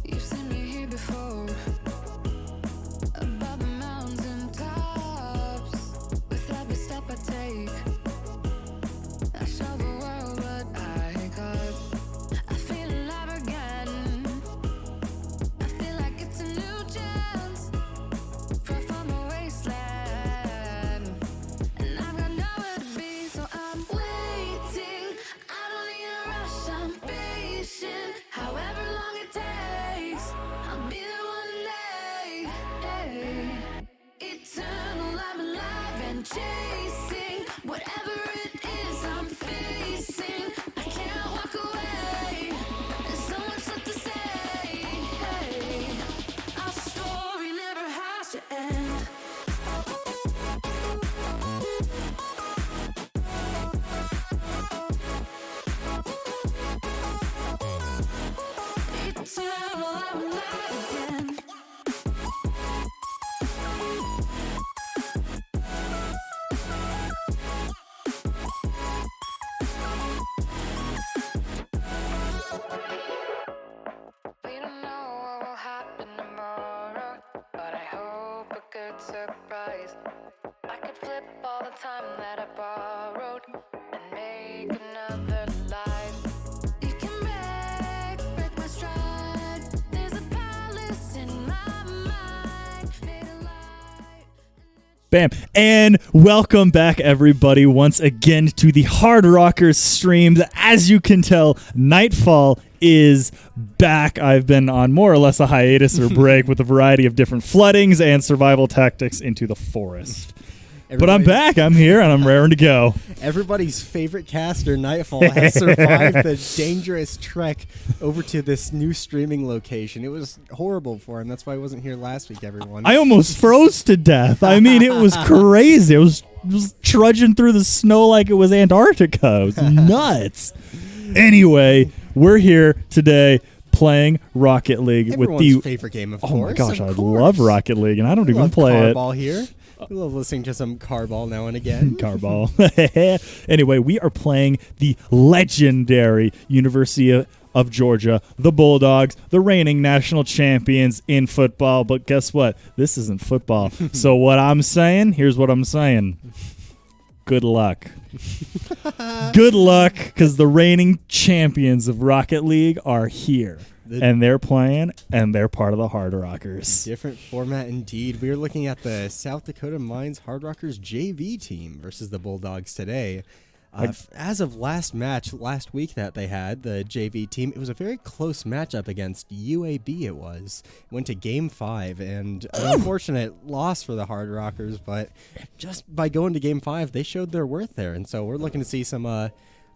You've seen me here before, above the mountain tops. With every step I take, I show the world what I got. I feel alive again. I feel like it's a new chance, far from a wasteland. And I've got nowhere to be, so I'm waiting. I don't need a rush, I'm patient. However long it takes, I'll be there one day. Hey. Eternal, I'm alive and chasing whatever it is I'm facing. I can't walk away. There's so much left to say. Hey. Our story never has to end. Eternal, I'm alive again. We don't know what will happen tomorrow, but I hope a good surprise. I could flip all the time that I borrowed and make another life. You can break my stride. There's a palace in my mind. Made a light. Bam. And welcome back, everybody, once again to the Hard Rockers streams. As you can tell, Nightfall is back. I've been on more or less a hiatus or break with a variety of different floodings and survival tactics into the forest. But I'm back. I'm here, and I'm raring to go. Everybody's favorite caster, Nightfall, has survived the dangerous trek over to this new streaming location. It was horrible for him. That's why he wasn't here last week, everyone. I almost froze to death. I mean, it was crazy. It was trudging through the snow like it was Antarctica. It was nuts. Anyway, we're here today playing Rocket League with Everyone's the favorite game, of course. Oh my gosh, of I course. love Rocket League, and I don't We even love play it. Carball here. We love listening to some Carball now and again. Carball. Anyway, we are playing the legendary University of Georgia, the Bulldogs, the reigning national champions in football. But guess what? This isn't football. So what I'm saying, here's what I'm saying. Good luck. Good luck, because the reigning champions of Rocket League are here. And they're playing, and they're part of the Hard Rockers. Different format indeed. We are looking at the South Dakota Mines Hard Rockers JV team versus the Bulldogs today. As of last week that they had, the JV team, it was a very close matchup against UAB it was. It went to Game 5, and an unfortunate loss for the Hard Rockers, but just by going to Game 5, they showed their worth there. And so we're looking to see some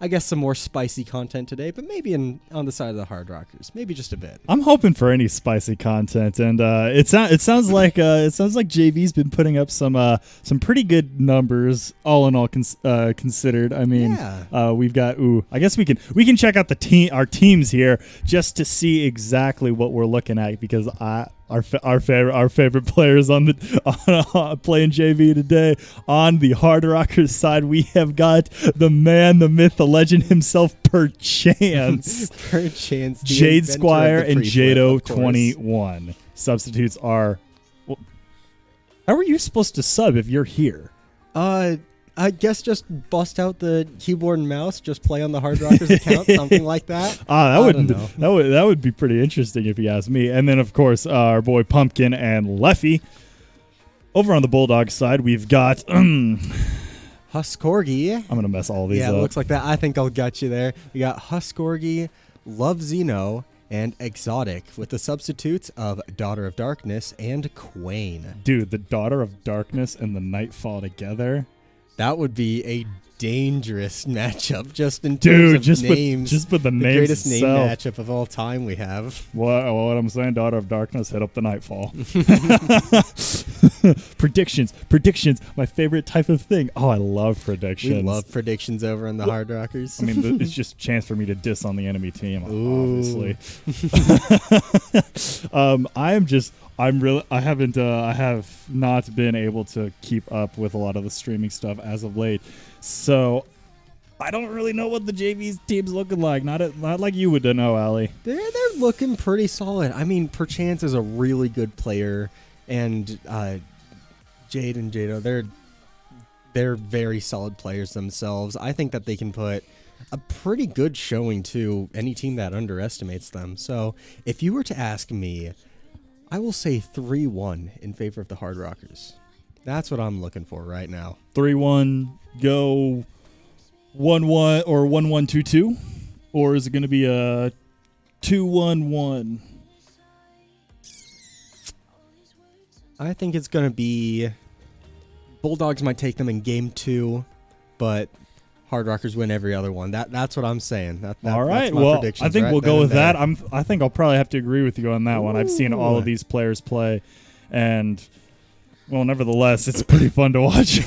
I guess some more spicy content today, but maybe on the side of the Hard Rockers, maybe just a bit. I'm hoping for any spicy content, and it sounds like JV's been putting up some pretty good numbers, all in all considered. I mean, we've got I guess we can check out our teams here just to see exactly what we're looking at, because our favorite players on playing JV today. On the Hard Rockers side, we have got the man, the myth, the legend himself, Perchance. Perchance, the Jade inventor Squire of the and pre-flip, of course. Jado21. Substitutes are. Well, how are you supposed to sub if you're here? I guess just bust out the keyboard and mouse, just play on the Hard Rockers account, something like that. That would be pretty interesting if you ask me. And then, of course, our boy Pumpkin and Leffy. Over on the Bulldog side, we've got Huskorgi. I'm gonna mess all these up. Yeah, it looks like that. I think I'll get you there. We got Huskorgi, Love Zeno, and Exotic, with the substitutes of Daughter of Darkness and Quain. Dude, the Daughter of Darkness and the Nightfall together. That would be a dangerous matchup just in terms of names. Just put the names. The greatest name itself. matchup of all time we have. What I'm saying, Daughter of Darkness, hit up the Nightfall. Predictions. My favorite type of thing. Oh, I love predictions. We love predictions over on the Hard Rockers. I mean, it's just a chance for me to diss on the enemy team, obviously. I have not been able to keep up with a lot of the streaming stuff as of late, so I don't really know what the JV's team's looking like. Not like you would know, Ali. They're looking pretty solid. I mean, Perchance is a really good player, and Jade and Jado, they're very solid players themselves. I think that they can put a pretty good showing to any team that underestimates them. So if you were to ask me, I will say 3-1 in favor of the Hard Rockers. That's what I'm looking for right now. 3-1, go 1-1 or 1-1-2-2, or is it going to be a 2-1-1? I think it's going to be Bulldogs might take them in game 2, but Hard Rockers win every other one. That's what I'm saying. All right. That's my well, predictions I think right we'll go with there. that. I think I'll probably have to agree with you on that one. I've seen all of these players play, and well, nevertheless, it's pretty fun to watch.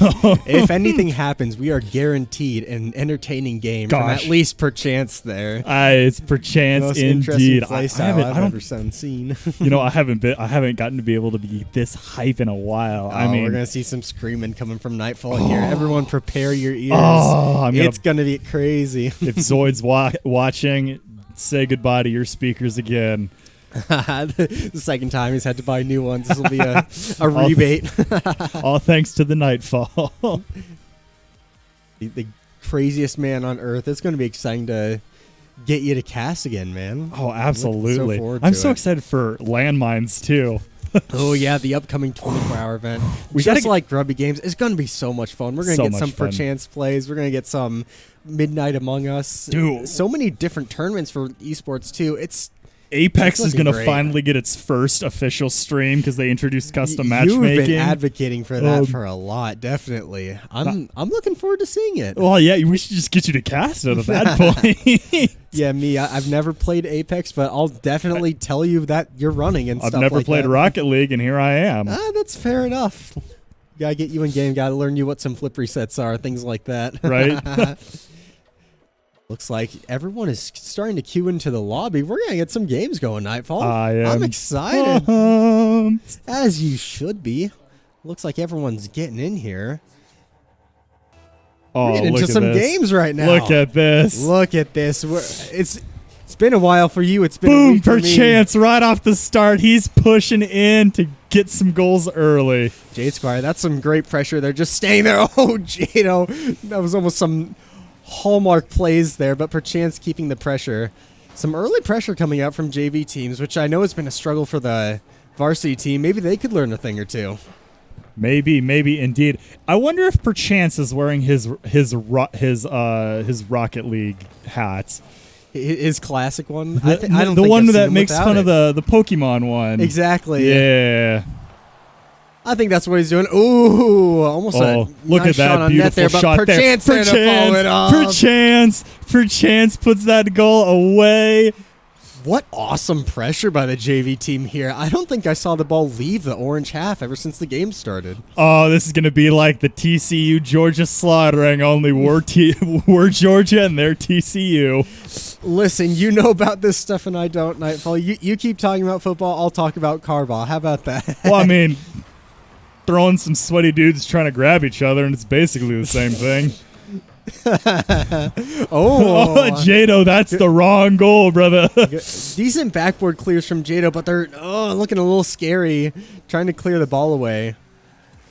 If anything happens, we are guaranteed an entertaining game from at least Perchance there. It's Perchance Most indeed. Play style I've ever seen. I haven't gotten to be able to be this hype in a while. I mean, we're gonna see some screaming coming from Nightfall here. Everyone, prepare your ears. It's gonna be crazy. If Zoid's watching, say goodbye to your speakers again. The second time he's had to buy new ones. This will be a rebate. All thanks to the Nightfall. the craziest man on earth. It's going to be exciting to get you to cast again, man. Oh, absolutely. I'm so excited for landmines too. Oh yeah, the upcoming 24-hour event. Like Grubby Games, it's going to be so much fun. We're going to get some Perchance plays. We're going to get some Midnight Among Us. Dude, so many different tournaments for esports too. Apex is going to finally get its first official stream because they introduced custom matchmaking. You've been advocating for that for a lot, definitely. I'm looking forward to seeing it. Well, yeah, we should just get you to cast it at that point. Yeah, me, I've never played Apex, but I'll definitely tell you that you're running and stuff like that. I've never played Rocket League, and here I am. That's fair enough. Gotta get you in game, gotta learn you what some flip resets are, things like that. Right? Looks like everyone is starting to queue into the lobby. We're going to get some games going, Nightfall. I'm excited. As you should be. Looks like everyone's getting in here. We're getting into some games right now. Look at this. Look at this. It's been a while for you. It's been a week for me. Perchance right off the start. He's pushing in to get some goals early. Jade Squire, that's some great pressure. They're just staying there. Oh, Jado. That was almost some hallmark plays there, but Perchance keeping the pressure. Some early pressure coming out from JV teams, which I know has been a struggle for the varsity team. Maybe they could learn a thing or two. Maybe indeed. I wonder if Perchance is wearing his Rocket League hat. His classic one? The one that makes fun of the Pokemon one. Exactly. Yeah. I think that's what he's doing. Ooh, almost look at that beautiful shot there. Perchance puts that goal away. What awesome pressure by the JV team here. I don't think I saw the ball leave the orange half ever since the game started. Oh, this is going to be like the TCU Georgia slaughtering, only we're Georgia and they're TCU. Listen, you know about this stuff and I don't, Nightfall. You keep talking about football, I'll talk about carball. How about that? Well, I mean, throwing some sweaty dudes trying to grab each other, and it's basically the same thing. Oh, Jado, that's the wrong goal, brother. Decent backboard clears from Jado, but they're looking a little scary, trying to clear the ball away.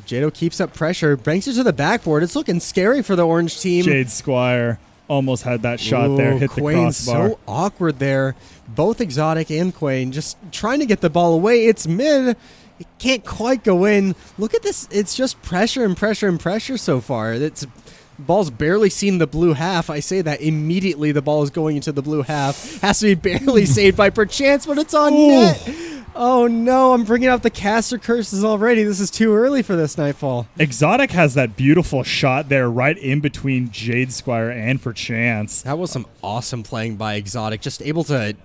Jado keeps up pressure, banks it to the backboard. It's looking scary for the orange team. Jade Squire almost had that shot there, hit Quane's the crossbar. So awkward there. Both Exotic and Quane just trying to get the ball away. It's mid. It can't quite go in. Look at this. It's just pressure and pressure and pressure so far. Ball's barely seen the blue half. I say that immediately the ball is going into the blue half. Has to be barely saved by Perchance, but it's on net. Oh no, I'm bringing up the caster curses already. This is too early for this Nightfall. Exotic has that beautiful shot there right in between Jade Squire and Perchance. That was some awesome playing by Exotic. Just able to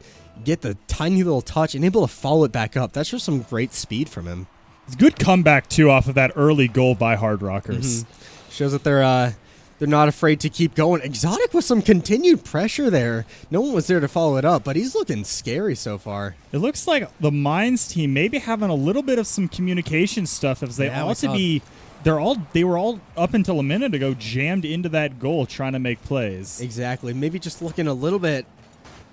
get the tiny little touch and able to follow it back up. That's just some great speed from him. It's a good comeback, too, off of that early goal by Hard Rockers. Shows that they're not afraid to keep going. Exotic with some continued pressure there. No one was there to follow it up, but he's looking scary so far. It looks like the Mines team maybe having a little bit of some communication stuff as they they were all up until a minute ago jammed into that goal trying to make plays. Exactly. Maybe just looking a little bit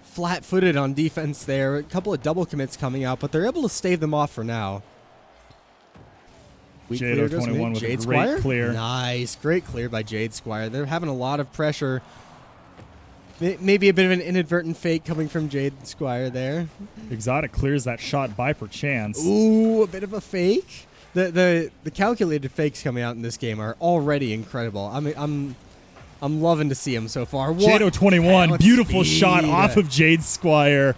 flat-footed on defense there. A couple of double commits coming out, but they're able to stave them off for now. Jade 21 with Jade a great Squire? clear. Nice. Great clear by Jade Squire. They're having a lot of pressure. Maybe a bit of an inadvertent fake coming from Jade Squire there. Exotic clears that shot by Perchance. Ooh, a bit of a fake. The calculated fakes coming out in this game are already incredible. I mean, I'm loving to see them so far. Jade 21, beautiful shot off of Jade Squire.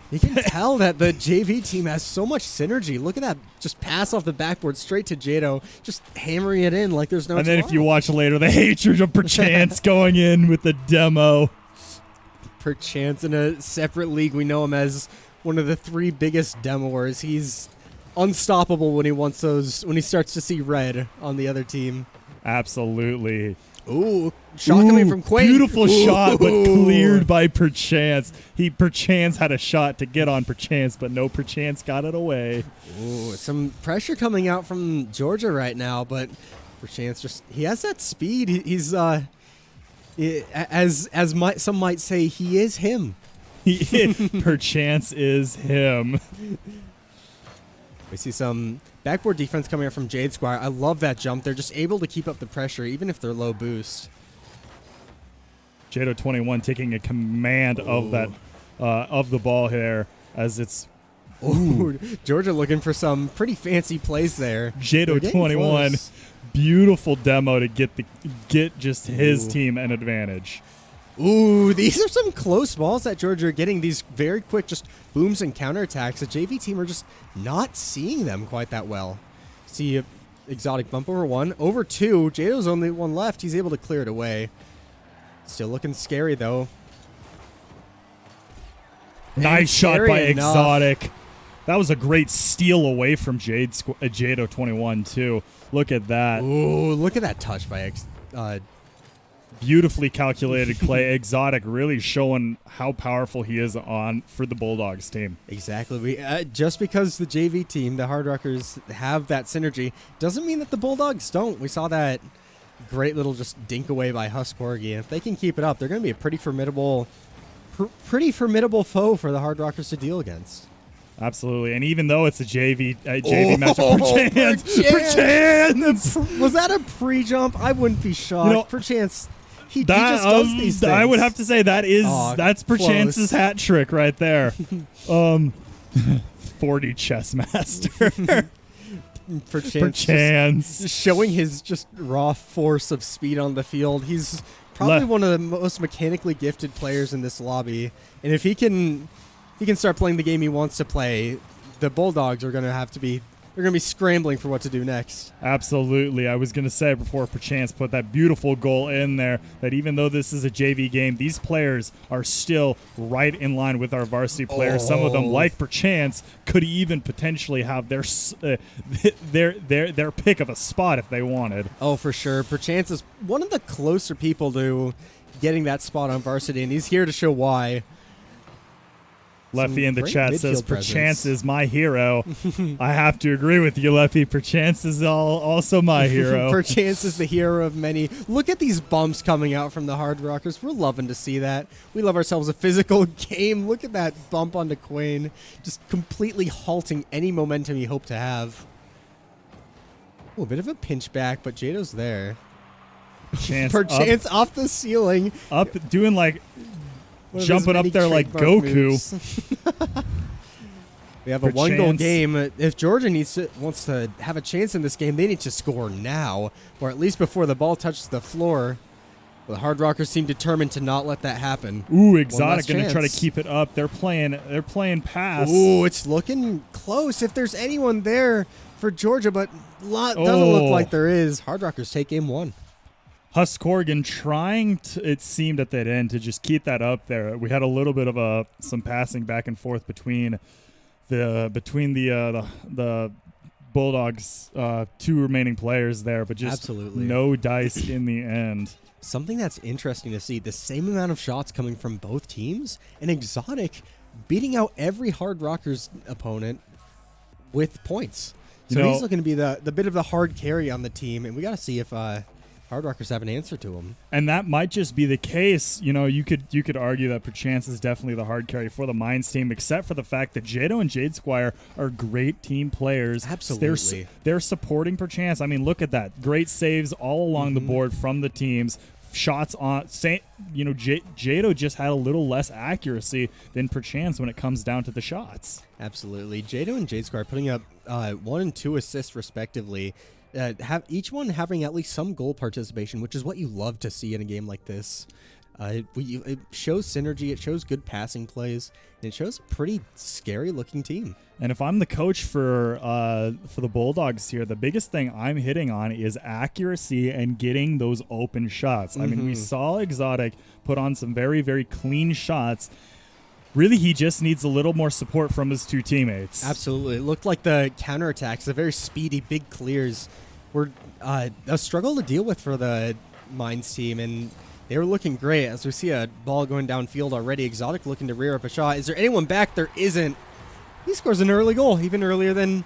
You can tell that the JV team has so much synergy. Look at that, just pass off the backboard straight to Jado, just hammering it in like there's no And then tomorrow. if you watch later, the hatred of Perchance going in with the demo. Perchance in a separate league, we know him as one of the 3 biggest demoers. He's unstoppable when he starts to see red on the other team. Absolutely. Ooh, shot coming from Quake. Beautiful shot, but cleared by Perchance. Perchance had a shot to get on Perchance, but no, Perchance got it away. Ooh, some pressure coming out from Georgia right now, but Perchance he has that speed. He's some might say, he is him. Perchance is him. We see some backboard defense coming out from Jade Squire. I love that jump. They're just able to keep up the pressure, even if they're low boost. Jado 21 taking a command of that of the ball here as it's. Ooh, Georgia looking for some pretty fancy plays there. Jado 21, beautiful demo to get just his team an advantage. Ooh, these are some close balls that Georgia are getting. These very quick just booms and counterattacks. The JV team are just not seeing them quite that well. See Exotic bump over 1. Over 2. Jado's only one left. He's able to clear it away. Still looking scary, though. Nice shot by Exotic. That was a great steal away from Jado 21, too. Look at that. Ooh, look at that touch by beautifully calculated play. Exotic really showing how powerful he is for the Bulldogs team. Exactly. Just because the JV team, the Hard Rockers, have that synergy, doesn't mean that the Bulldogs don't. We saw that great little just dink away by Husk Corgi. If they can keep it up, they're going to be a pretty formidable foe for the Hard Rockers to deal against. Absolutely, and even though it's a JV matchup, Perchance! Was that a pre-jump? I wouldn't be shocked. Perchance. He just does these things. I would have to say that's Perchance's hat trick right there. 40 chess master. Perchance showing his just raw force of speed on the field. He's probably one of the most mechanically gifted players in this lobby, and if he can start playing the game he wants to play, the Bulldogs are going to be scrambling for what to do next. Absolutely. I was going to say before Perchance put that beautiful goal in there that even though this is a JV game, these players are still right in line with our varsity players. Some of them, like Perchance, could even potentially have their pick of a spot if they wanted. Oh, for sure. Perchance is one of the closer people to getting that spot on varsity, and he's here to show why. Leffy in the chat says, Perchance is my hero. I have to agree with you, Leffy. Perchance is also my hero. Perchance is the hero of many. Look at these bumps coming out from the Hard Rockers. We're loving to see that. We love ourselves a physical game. Look at that bump onto Quain. Just completely halting any momentum you hope to have. Ooh, a bit of a pinch back, but Jado's there. Perchance off the ceiling. Up, doing like... jumping up there like Goku. We have a one-goal game. If Georgia wants to have a chance in this game, they need to score now, or at least before the ball touches the floor. The Hard Rockers seem determined to not let that happen. Ooh, Exotic going to try to keep it up. They're playing pass. Ooh, it's looking close if there's anyone there for Georgia, but doesn't look like there is. Hard Rockers take game 1. Huskorgan trying to, it seemed at that end, to just keep that up there. We had a little bit of some passing back and forth between the Bulldogs' 2 remaining players there, but just absolutely no dice in the end. Something that's interesting to see, the same amount of shots coming from both teams, and Exotic beating out every Hard Rockers opponent with points. So he's looking to be the bit of the hard carry on the team, and we got to see if Hard Rockers have an answer to him. And that might just be the case. You know, you could argue that Perchance is definitely the hard carry for the Mines team, except for the fact that Jado and Jade Squire are great team players. Absolutely. They're supporting Perchance. I mean, look at that. Great saves all along the board from the teams. Shots on, Jado just had a little less accuracy than Perchance when it comes down to the shots. Absolutely. Jado and Jade Squire putting up 1 and 2 assists respectively. Have each one having at least some goal participation, which is what you love to see in a game like this. It shows synergy, it shows good passing plays, and it shows a pretty scary looking team. And if I'm the coach for the Bulldogs here, the biggest thing I'm hitting on is accuracy and getting those open shots. I mean, we saw Exotic put on some very, very clean shots. Really, he just needs a little more support from his 2 teammates. Absolutely. It looked like the counterattacks, the very speedy, big clears, were a struggle to deal with for the Mines team, and they were looking great. As we see a ball going downfield already, Exotic looking to rear up a shot. Is there anyone back? There isn't. He scores an early goal, even earlier than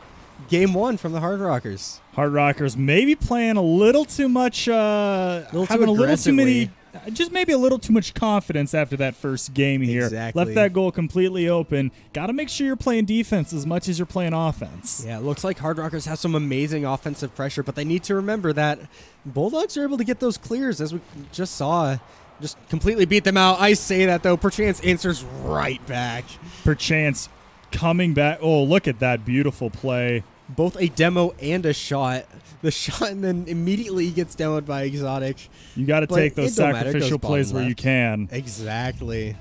game 1 from the Hard Rockers. Hard Rockers maybe playing a little too much, having a little too many, just maybe a little too much confidence after that first game here. Exactly. Left that goal completely open. Got to make sure you're playing defense as much as you're playing offense. Yeah, it looks like Hard Rockers have some amazing offensive pressure, but they need to remember that Bulldogs are able to get those clears, as we just saw. Just completely beat them out. I say that, though. Perchance answers right back. Perchance coming back. Oh, look at that beautiful play. Both a demo and a shot. The shot, and then immediately he gets demoed by Exotic. You got to take those sacrificial plays where you can. Exactly.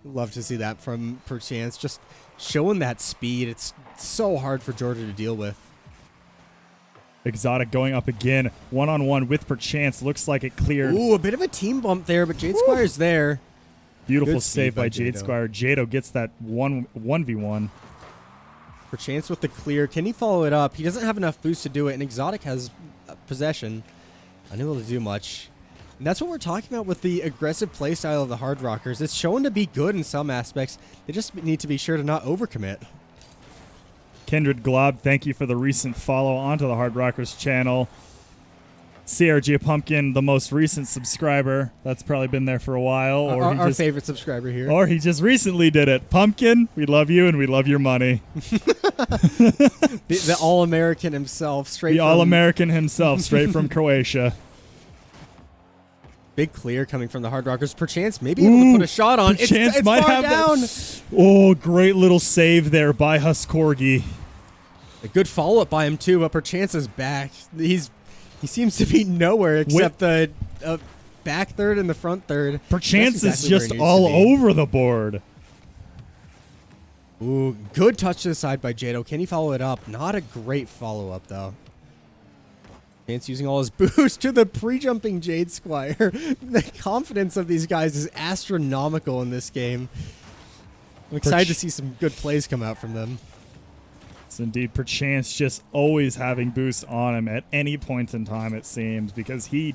Love to see that from Perchance. Just showing that speed. It's so hard for Georgia to deal with. Exotic going up again. One-on-one with Perchance. Looks like it cleared. Ooh, a bit of a team bump there, but Jade Squire's there. Beautiful save by Jade Squire. Jado gets that 1v1. Perchance with the clear. Can he follow it up? He doesn't have enough boost to do it, and Exotic has possession. Unable to do much. And that's what we're talking about with the aggressive play style of the Hard Rockers. It's shown to be good in some aspects. They just need to be sure to not overcommit. Kindred Glob, thank you for the recent follow onto the Hard Rockers channel. CRG Pumpkin, the most recent subscriber. That's probably been there for a while. Or our favorite subscriber here. Or he just recently did it. Pumpkin, we love you and we love your money. the All-American himself. All-American himself, straight from Croatia. Big clear coming from the Hard Rockers. Perchance maybe able to put a shot on. Perchance it's might far have down. Oh, great little save there by Huskorgi. A good follow-up by him, too, but Perchance is back. He seems to be nowhere except the back third and the front third. Perchance is just all over the board. Ooh, good touch to the side by Jado. Can he follow it up? Not a great follow-up, though. Chance using all his boost to the pre-jumping Jade Squire. The confidence of these guys is astronomical in this game. I'm excited to see some good plays come out from them. It's indeed. Perchance just always having boosts on him at any point in time, it seems, because he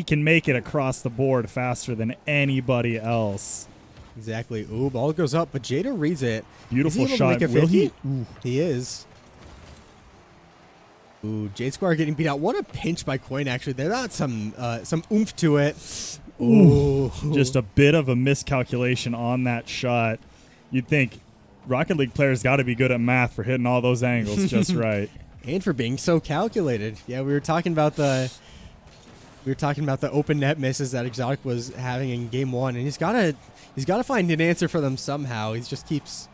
can make it across the board faster than anybody else. Exactly. Ooh, ball goes up, but Jada reads it. Beautiful shot. Will he? Ooh. He is. Ooh, Jade Squire getting beat out. What a pinch by Coin, actually. There got some oomph to it. Ooh. Just a bit of a miscalculation on that shot. You'd think Rocket League players got to be good at math for hitting all those angles just right. And for being so calculated. Yeah, we were talking about the open net misses that Exotic was having in game 1, and he's got to find an answer for them somehow. He just keeps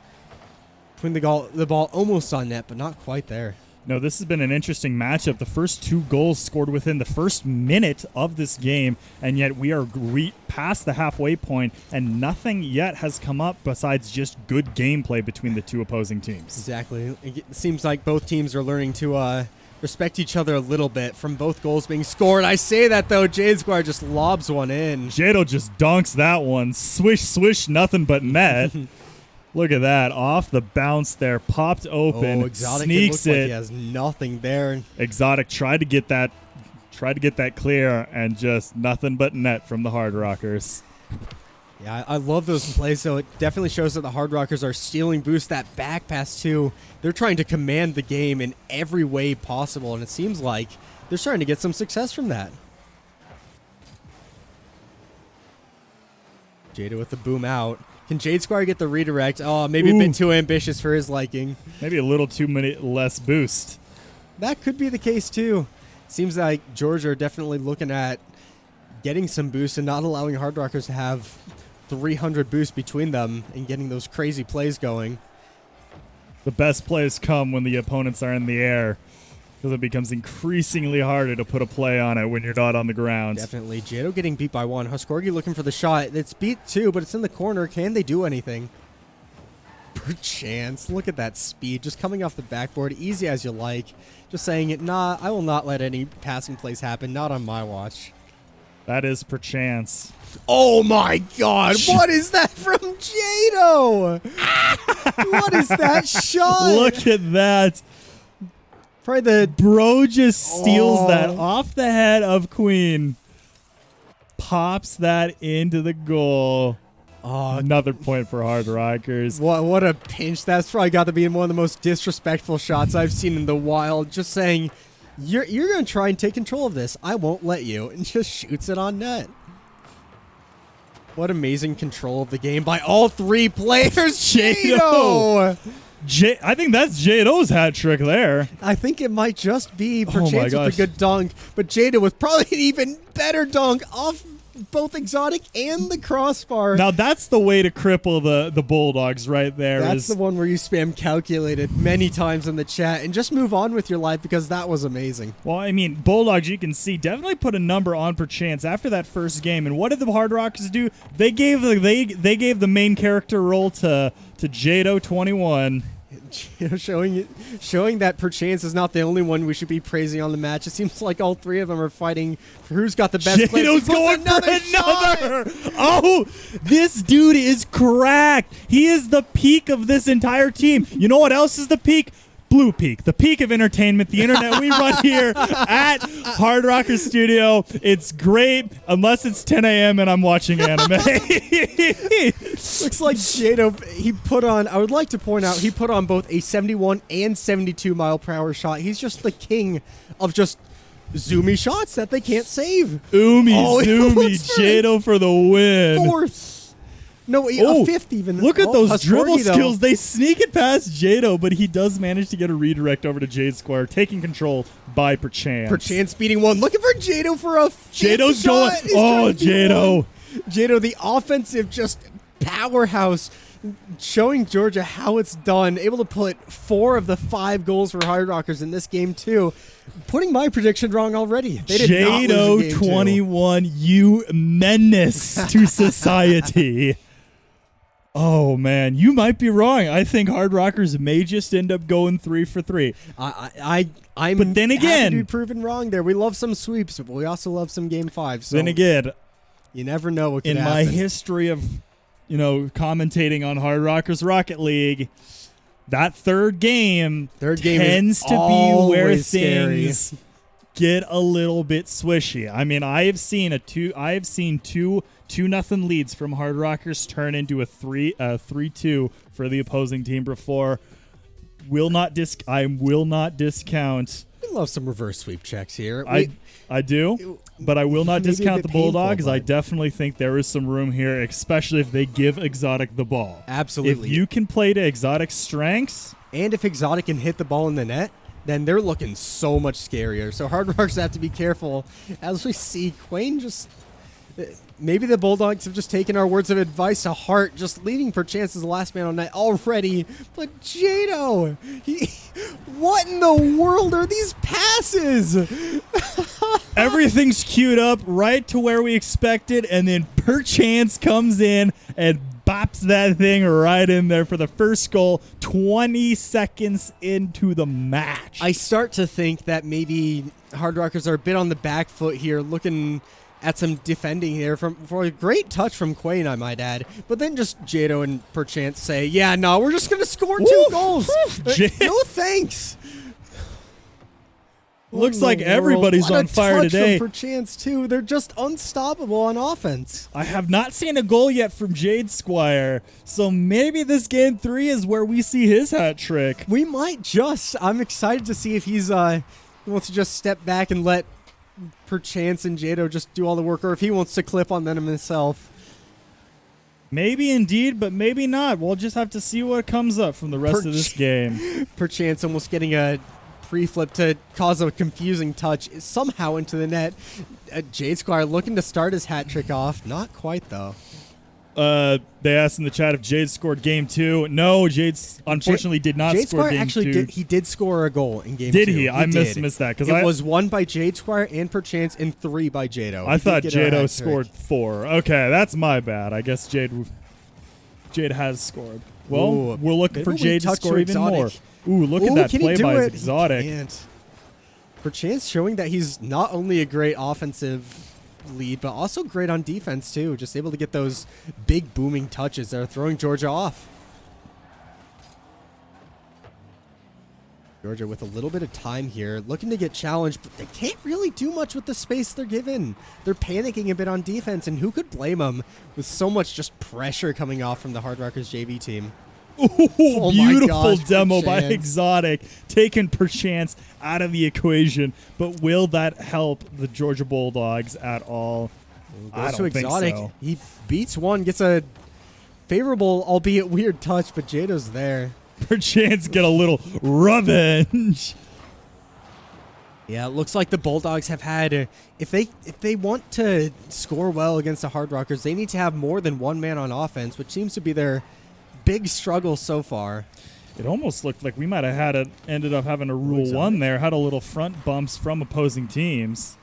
putting the ball almost on net, but not quite there. No, this has been an interesting matchup. The first 2 goals scored within the first minute of this game, and yet we are past the halfway point, and nothing yet has come up besides just good gameplay between the 2 opposing teams. Exactly. It seems like both teams are learning to respect each other a little bit from both goals being scored. I say that, though. Jade Squire just lobs one in. Jado just dunks that one. Swish, swish, nothing but net. Look at that. Off the bounce there. Popped open. Exotic, sneaks it. Like it. he has nothing there. Exotic tried to get that clear, and just nothing but net from the Hard Rockers. Yeah, I love those plays, so it definitely shows that the Hard Rockers are stealing boost. That back pass, too. They're trying to command the game in every way possible, and it seems like they're starting to get some success from that. Jada with the boom out. Can Jade Squire get the redirect? Oh, maybe a bit too ambitious for his liking. Maybe a little too many less boost. That could be the case, too. Seems like Georgia are definitely looking at getting some boost and not allowing Hard Rockers to have 300 boost between them and getting those crazy plays going. The best plays come when the opponents are in the air, because it becomes increasingly harder to put a play on it when you're not on the ground. Definitely. Jado getting beat by 1. Huskorgi looking for the shot. It's beat 2, but it's in the corner. Can they do anything? Perchance. Look at that speed. Just coming off the backboard. Easy as you like. Just saying it. Nah, I will not let any passing plays happen. Not on my watch. That is perchance. Oh my god. What is that from Jado? What is that shot? Look at that. Probably the Bro just steals that off the head of Queen. Pops that into the goal. Oh, another point for Hard Rockers. What a pinch. That's probably got to be one of the most disrespectful shots I've seen in the wild. Just saying, you're going to try and take control of this. I won't let you. And just shoots it on net. What amazing control of the game by all 3 players. Jado! I think that's Jado's hat trick there. I think it might just be Perchance with a good dunk, but Jada with probably an even better dunk off both Exotic and the crossbar. Now that's the way to cripple the Bulldogs right there. That's the one where you spam calculated many times in the chat and just move on with your life, because that was amazing. Well, I mean, Bulldogs, you can see, definitely put a number on Perchance after that first game. And what did the Hard Rockers do? They gave the main character role to Jado 21. Showing that Perchance is not the only one we should be praising on the match. It seems like all 3 of them are fighting for who's got the best play. Jado's going for another. Oh, this dude is cracked. He is the peak of this entire team. You know what else is the peak? Blue Peak, the peak of entertainment, the internet we run here at Hard Rocker Studio. It's great unless it's 10 a.m. and I'm watching anime. Looks like Jado, I would like to point out, he put on both a 71 and 72 mile per hour shot. He's just the king of just zoomy shots that they can't save. Zoomy, Jado for the win. 4th. No, a 5th even. Look at those dribble though. skills. They sneak it past Jado, but he does manage to get a redirect over to Jade Square, taking control by Perchance. Perchance beating 1. Looking for Jado for a 5th Jado's shot. going. Jado. Jado, the offensive just powerhouse, showing Georgia how it's done. Able to put 4 of the 5 goals for Hard Rockers in this game, too. Putting my prediction wrong already. They did Jado not lose 21, you menace to society. Oh, man, you might be wrong. I think Hard Rockers may just end up going 3 for 3. I'm but then again, happy to be proven wrong there. We love some sweeps, but we also love some Game 5. So then again, you never know what could happen. In my history of, commentating on Hard Rockers Rocket League, that third game tends to be where things get a little bit swishy. I mean, I have seen two 2-0 leads from Hard Rockers turn into a 3-2 for the opposing team before. I will not discount. We love some reverse sweep checks here. I do, but I will not discount the Bulldogs. I definitely think there is some room here, especially if they give Exotic the ball. Absolutely. If you can play to Exotic's strengths. And if Exotic can hit the ball in the net, then they're looking so much scarier. So Hard Rockers have to be careful. As we see, Quain just... maybe the Bulldogs have just taken our words of advice to heart, just leaving Perchance as the last man on net already. But Jado, what in the world are these passes? Everything's queued up right to where we expected, and then Perchance comes in and bops that thing right in there for the first goal 20 seconds into the match. I start to think that maybe Hard Rockers are a bit on the back foot here, looking at some defending here for a great touch from Quayne, I might add. But then just Jado and Perchance say, yeah, no, we're just going to score 2 goals. No thanks. Looks like everybody's on fire today. From Perchance too. They're just unstoppable on offense. I have not seen a goal yet from Jade Squire, so maybe this game 3 is where we see his hat trick. We might just. I'm excited to see if he wants to just step back and let Perchance and Jado just do all the work, or if he wants to clip on them himself. Maybe indeed, but maybe not. We'll just have to see what comes up from the rest of this game. Perchance almost getting a pre-flip to cause a confusing touch somehow into the net. Jade Squire looking to start his hat trick off. Not quite, though. They asked in the chat if Jade scored game 2. No, Jade unfortunately did not Jade score Squire game actually 2. He did score a goal in game 2. Did he? I missed that. It was 1 by Jade Squire and Perchance and 3 by Jado. I thought Jado scored 4. Okay, that's my bad. I guess Jade has scored. Well, we're looking for Jade to score even more. Ooh, look at that play by Exotic. Perchance showing that he's not only a great offensive lead, but also great on defense, too. Just able to get those big booming touches that are throwing Georgia off. Georgia with a little bit of time here, looking to get challenged, but they can't really do much with the space they're given. They're panicking a bit on defense, and who could blame them with so much just pressure coming off from the Hard Rockers JV team? Ooh, beautiful demo by Exotic, taking Perchance out of the equation. But will that help the Georgia Bulldogs at all? I don't think so. He beats one, gets a favorable, albeit weird touch, but Jado's there. Perchance get a little revenge. Yeah, it looks like the Bulldogs have had, if they want to score well against the Hard Rockers, they need to have more than one man on offense, which seems to be their big struggle so far. It almost looked like we might have ended up having a rule 1 there, had a little front bumps from opposing teams.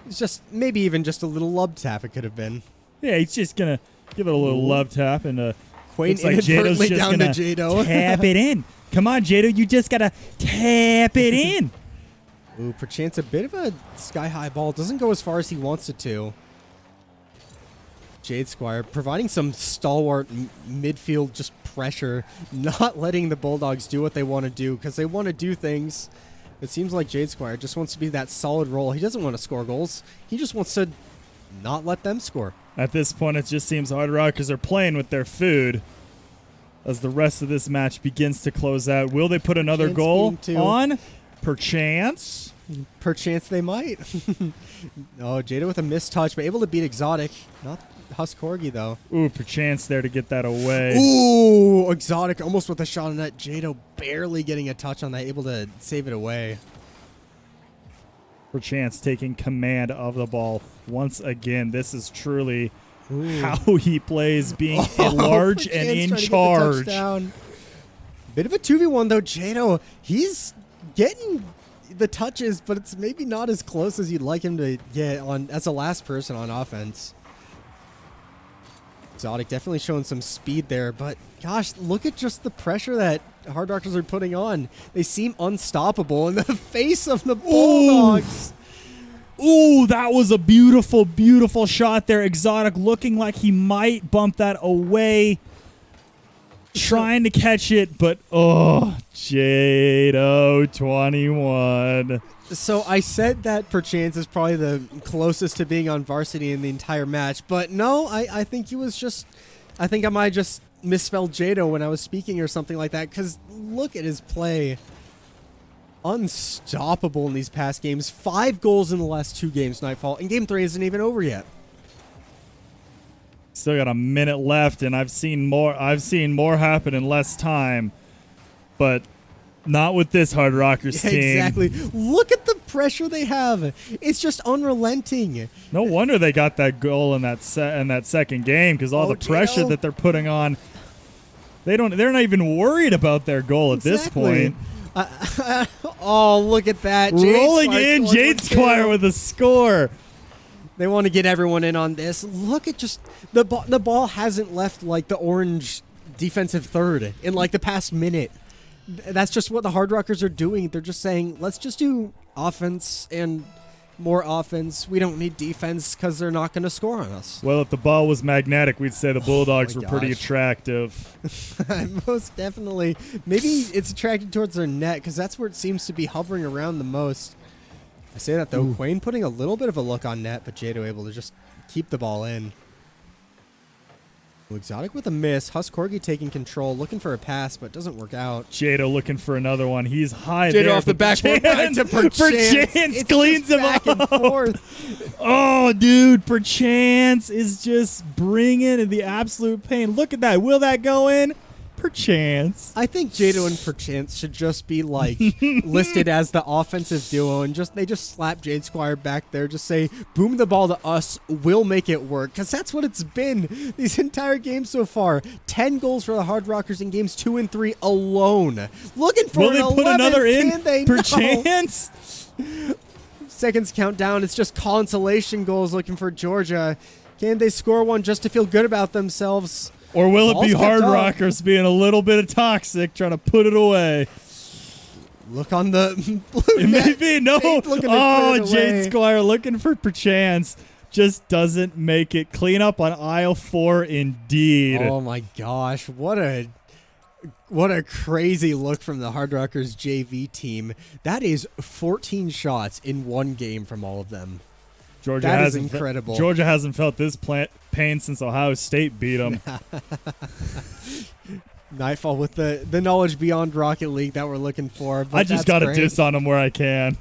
It's just maybe even just a little love tap it could have been. Yeah, he's just gonna give it a little love tap, and Quayne looks like Jado's just down gonna to Jado. tap it in. Come on, Jado, you just gotta tap it in. Ooh, Perchance a bit of a sky-high ball. Doesn't go as far as he wants it to. Jade Squire providing some stalwart midfield just pressure, not letting the Bulldogs do what they want to do, because they want to do things. It seems like Jade Squire just wants to be that solid role. He doesn't want to score goals. He just wants to not let them score. At this point, it just seems Hard Rockers are playing with their food as the rest of this match begins to close out. Will they put another goal on? Perchance? Perchance they might. Oh, Jada with a missed touch, but able to beat Exotic. Not Husk Corgi, though. Ooh, Perchance there to get that away. Ooh, Exotic almost with a shot on that. Jado barely getting a touch on that, able to save it away. Perchance taking command of the ball once again. This is truly how he plays, being large and in charge. Bit of a 2v1, though. Jado, he's getting the touches, but it's maybe not as close as you'd like him to get on as a last person on offense. Exotic definitely showing some speed there, but gosh, look at just the pressure that Hard Rockers are putting on. They seem unstoppable in the face of the Bulldogs. Ooh, that was a beautiful, beautiful shot there. Exotic looking like he might bump that away. Trying to catch it, but Jado 21. So I said that Perchance is probably the closest to being on varsity in the entire match, but no, I think he was just, I think I might just misspelled Jado when I was speaking or something like that, because look at his play. Unstoppable in these past games. 5 goals in the last 2 games, Nightfall, and game 3 isn't even over yet. Still got a minute left, and I've seen more happen in less time, but not with this Hard Rockers team. Exactly. Look at the pressure they have. It's just unrelenting. No wonder they got that goal in that second game, because all the pressure that they're putting on. They're not even worried about their goal at this point. Oh, look at that. Rolling in Jade Squire with a score. They want to get everyone in on this. Look at just the ball hasn't left like the orange defensive third in like the past minute. That's just what the Hard Rockers are doing. They're just saying, let's just do offense and more offense. We don't need defense because they're not going to score on us. Well, if the ball was magnetic, we'd say the Bulldogs were pretty attractive. Most definitely. Maybe it's attracted towards their net because that's where it seems to be hovering around the most. I say that, though. Quayne putting a little bit of a look on net, but Jado able to just keep the ball in. Exotic with a miss. Husk Corgi taking control, looking for a pass, but doesn't work out. Jado looking for another one. He's high Jado there. off the backboard to Perchance cleans him back up. and forth. Oh, dude, Perchance is just bringing the absolute pain. Look at that. Will that go in? Perchance. I think Jado and Perchance should just be like listed as the offensive duo, and they just slap Jade Squire back there. Just say, boom the ball to us. We'll make it work. Because that's what it's been these entire games so far. 10 goals for the Hard Rockers in games 2 and 3 alone. Looking for Will they put another in? Can they? Perchance? No. Seconds countdown. It's just consolation goals looking for Georgia. Can they score one just to feel good about themselves? Or will it be Hard Rockers being a little bit of toxic, trying to put it away? Look on the blue net. Maybe, no. Oh, Jade Squire looking for Perchance. Just doesn't make it. Clean up on aisle 4 indeed. Oh, my gosh. What a crazy look from the Hard Rockers JV team. That is 14 shots in one game from all of them. That is incredible. Georgia hasn't felt this pain since Ohio State beat them. Nightfall with the knowledge beyond Rocket League that we're looking for. But I just got to diss on them where I can.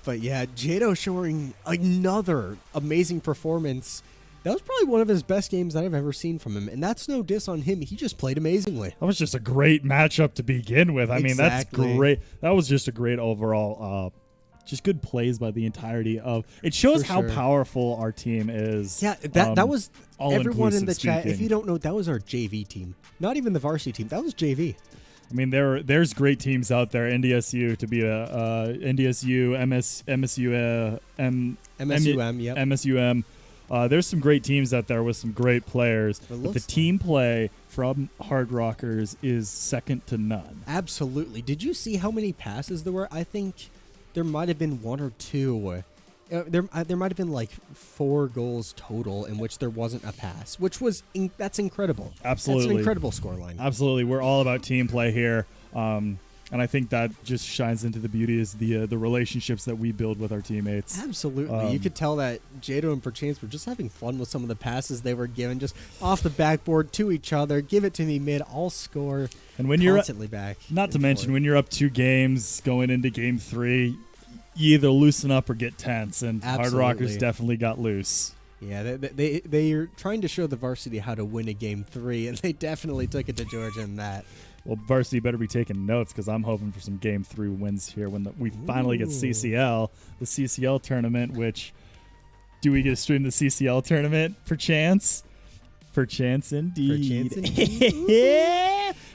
But yeah, Jado showing another amazing performance. That was probably one of his best games that I've ever seen from him. And that's no diss on him. He just played amazingly. That was just a great matchup to begin with. I mean, that's great. That was just a great overall just good plays by the entirety of. It shows how powerful our team is. Yeah, that was everyone in the chat. Speaking. If you don't know, that was our JV team. Not even the varsity team. That was JV. I mean, there's great teams out there. NDSU to be a NDSU, MSUM, yep. MSUM. There's some great teams out there with some great players. But the team play from Hard Rockers is second to none. Absolutely. Did you see how many passes there were? I think there might have been one or two. There might have been like 4 goals total in which there wasn't a pass, which was that's incredible. Absolutely. That's an incredible scoreline. Absolutely. We're all about team play here. And I think that just shines into the beauty is the relationships that we build with our teammates. Absolutely. You could tell that Jado and Perchance were just having fun with some of the passes they were given, just off the backboard to each other. Give it to me mid, I'll score. And when constantly back. Not to mention, when you're up 2 games going into game 3, you either loosen up or get tense, and Hard Rockers definitely got loose. Yeah, they're trying to show the varsity how to win a game 3, and they definitely took it to Georgia in that. Well, varsity better be taking notes because I'm hoping for some game 3 wins here when we finally get CCL, the CCL tournament. Which do we get to stream the CCL tournament? Perchance indeed.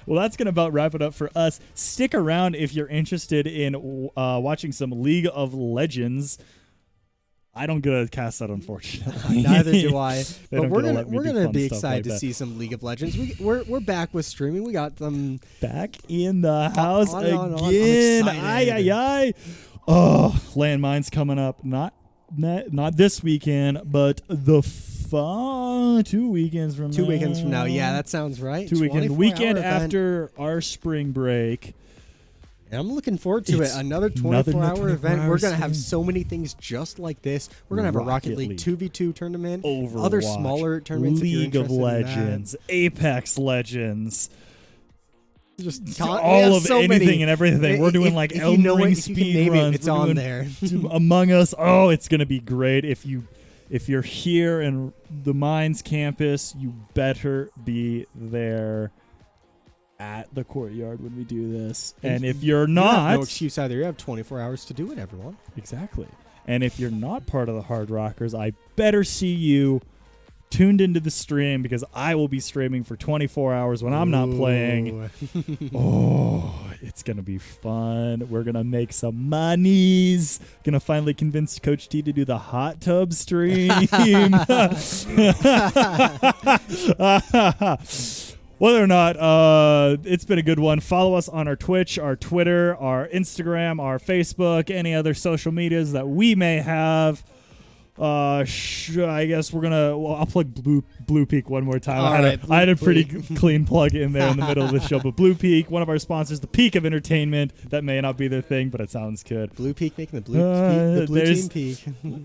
Well, that's gonna about wrap it up for us. Stick around if you're interested in watching some League of Legends. I don't get a cast that, unfortunately. Neither do I. But we're gonna be excited to see some League of Legends. We're back with streaming. We got them back in the house again. Aye. Oh, landmines coming up. Not this weekend, but the 2 weekends from 2 weekends from now. Yeah, that sounds right. 2 weekends. Weekend after our spring break. And I'm looking forward to it. Another 24-hour event. We're going to have so many things just like this. We're going to have a Rocket League 2v2 tournament. Overwatch, other smaller tournaments. League of Legends. Apex Legends. Just all of anything and everything. We're doing like Elden Ring speed runs. It's on there. Among Us. Oh, it's going to be great. If you're here in the Mines campus, you better be there. at the courtyard when we do this. And if you're not, you have no excuse either. You have 24 hours to do it, everyone. Exactly. And if you're not part of the Hard Rockers, I better see you tuned into the stream, because I will be streaming for 24 hours when I'm not playing. Oh, it's going to be fun. We're going to make some monies. Going to finally convince Coach T to do the hot tub stream. Whether or not, it's been a good one. Follow us on our Twitch, our Twitter, our Instagram, our Facebook, any other social medias that we may have. I guess we're gonna. Well, I'll plug Blue Peak one more time. I had a pretty clean plug in there in the middle of the show. But Blue Peak, one of our sponsors, the peak of entertainment. That may not be their thing, but it sounds good. Blue Peak making the blue team peak.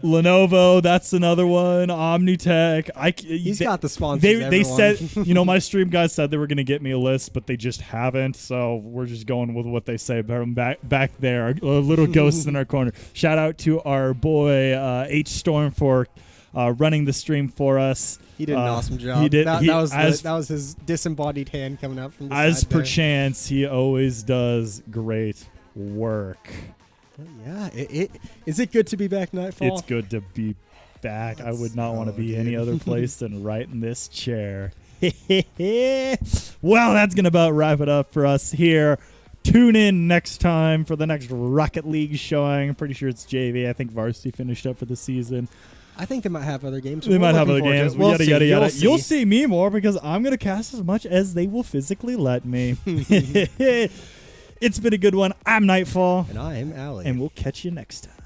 Lenovo, that's another one. Omnitech. He's got the sponsors. They said, my stream guys said they were gonna get me a list, but they just haven't. So we're just going with what they say. Back there, a little ghosts in our corner. Shout out to our boy H Storm for running the stream for us. He did an awesome job. He did. That was his disembodied hand coming out from the side. As per chance, he always does great work. Yeah. Is it good to be back, Nightfall? It's good to be back. I would not want to be any other place than right in this chair. Well, that's going to about wrap it up for us here. Tune in next time for the next Rocket League showing. I'm pretty sure it's JV. I think Varsity finished up for the season. I think they might have other games. They might have other games. Yada, yada, yada. You'll see. see me more because I'm going to cast as much as they will physically let me. It's been a good one. I'm Nightfall. And I'm Allie. And we'll catch you next time.